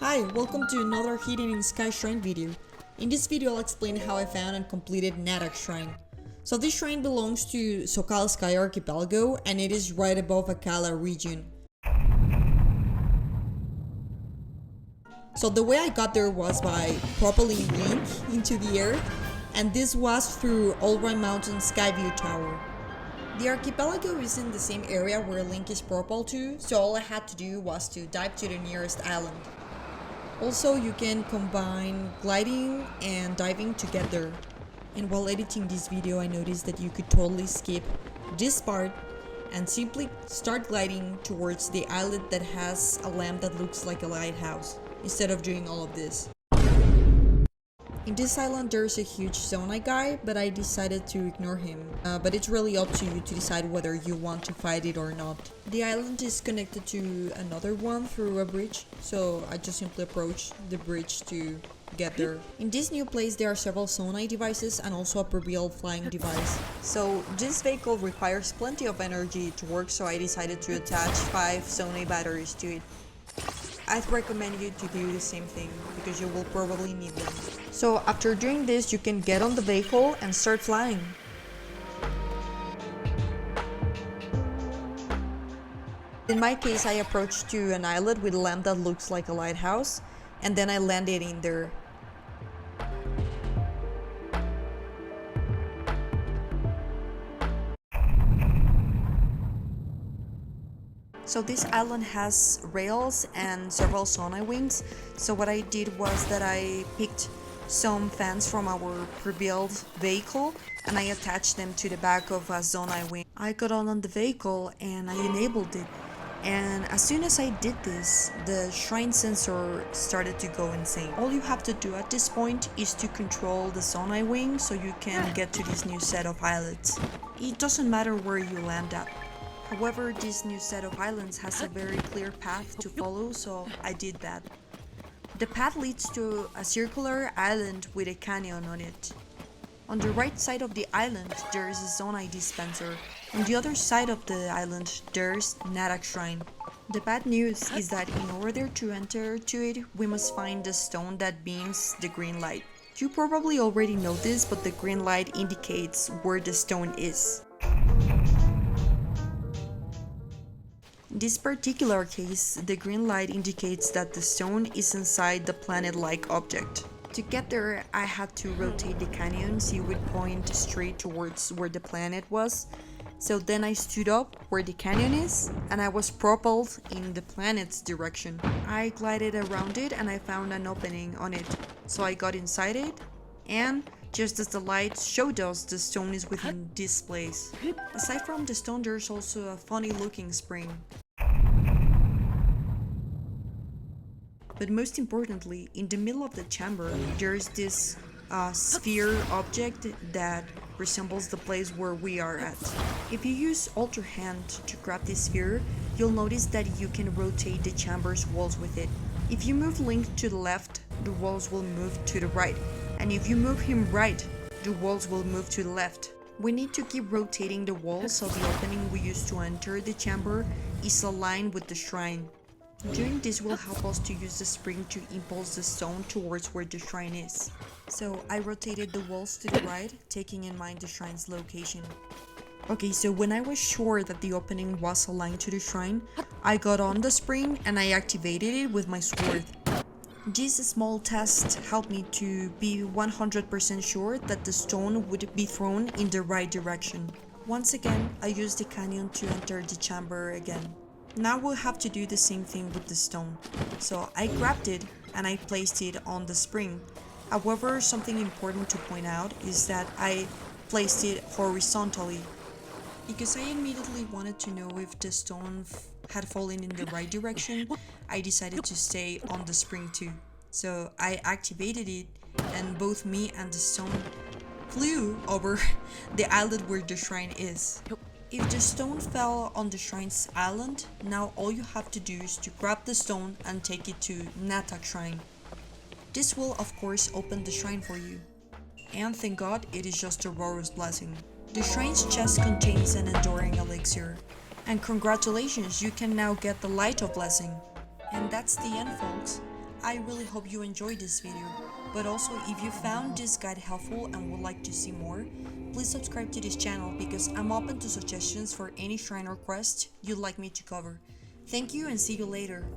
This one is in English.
Hi, welcome to another Hidden in Sky Shrine video. In this video I'll explain how I found and completed Natak Shrine. So this shrine belongs to Sokkala Sky Archipelago and it is right above Akala region. So the way I got there was by propelling Link into the air, and this was through Allround Mountain Skyview Tower. The archipelago is in the same area where Link is propelled to, so all I had to do was to dive to the nearest island. Also, you can combine gliding and diving together. And while editing this video, I noticed that you could totally skip this part and simply start gliding towards the islet that has a lamp that looks like a lighthouse, instead of doing all of this. In this island there's a huge Zonai guy, but I decided to ignore him. But it's really up to you to decide whether you want to fight it or not. The island is connected to another one through a bridge, so I just simply approached the bridge to get there. In this new place there are several Zonai devices and also a proverbial flying device. So this vehicle requires plenty of energy to work, so I decided to attach 5 Zonai batteries to it. I'd recommend you to do the same thing because you will probably need them. So after doing this, you can get on the vehicle and start flying. In my case, I approached to an islet with a lamp that looks like a lighthouse, and then I landed in there. So this island has rails and several Zonai wings, so what I did was that I picked some fans from our pre-built vehicle and I attached them to the back of a Zonai wing. I got on the vehicle and I enabled it, and as soon as I did this, the shrine sensor started to go insane. All you have to do at this point is to control the Zonai wing so you can get to this new set of islets. It doesn't matter where you land at. However, this new set of islands has a very clear path to follow, so I did that. The path leads to a circular island with a canyon on it. On the right side of the island, there is a Zonai dispenser. On the other side of the island, there's Natak Shrine. The bad news is that in order to enter to it, we must find the stone that beams the green light. You probably already know this, but the green light indicates where the stone is. In this particular case, the green light indicates that the stone is inside the planet-like object. To get there, I had to rotate the canyon so it would point straight towards where the planet was. So then I stood up where the canyon is, and I was propelled in the planet's direction. I glided around it and I found an opening on it. So I got inside it, and just as the light showed us, the stone is within this place. Aside from the stone, there's also a funny looking spring. But most importantly, in the middle of the chamber, there's this sphere object that resembles the place where we are at. If you use Alter Hand to grab this sphere, you'll notice that you can rotate the chamber's walls with it. If you move Link to the left, the walls will move to the right. And if you move him right, the walls will move to the left. We need to keep rotating the walls so the opening we use to enter the chamber is aligned with the shrine. Doing this will help us to use the spring to impulse the stone towards where the shrine is. So I rotated the walls to the right, taking in mind the shrine's location. Okay, so when I was sure that the opening was aligned to the shrine, I got on the spring and I activated it with my sword. This small test helped me to be 100% sure that the stone would be thrown in the right direction. Once again, I used the canyon to enter the chamber again. Now we'll have to do the same thing with the stone. So I grabbed it and I placed it on the spring. However, something important to point out is that I placed it horizontally, because I immediately wanted to know if the stone had fallen in the right direction. I decided to stay on the spring too. So I activated it and both me and the stone flew over the islet where the shrine is. If the stone fell on the shrine's island, now all you have to do is to grab the stone and take it to Natak Shrine. This will of course open the shrine for you. And thank God it is just a Roro's blessing. The shrine's chest contains an enduring elixir. And congratulations, you can now get the Light of Blessing. And that's the end, folks. I really hope you enjoyed this video, but also if you found this guide helpful and would like to see more, please subscribe to this channel because I'm open to suggestions for any shrine or quest you'd like me to cover. Thank you and see you later.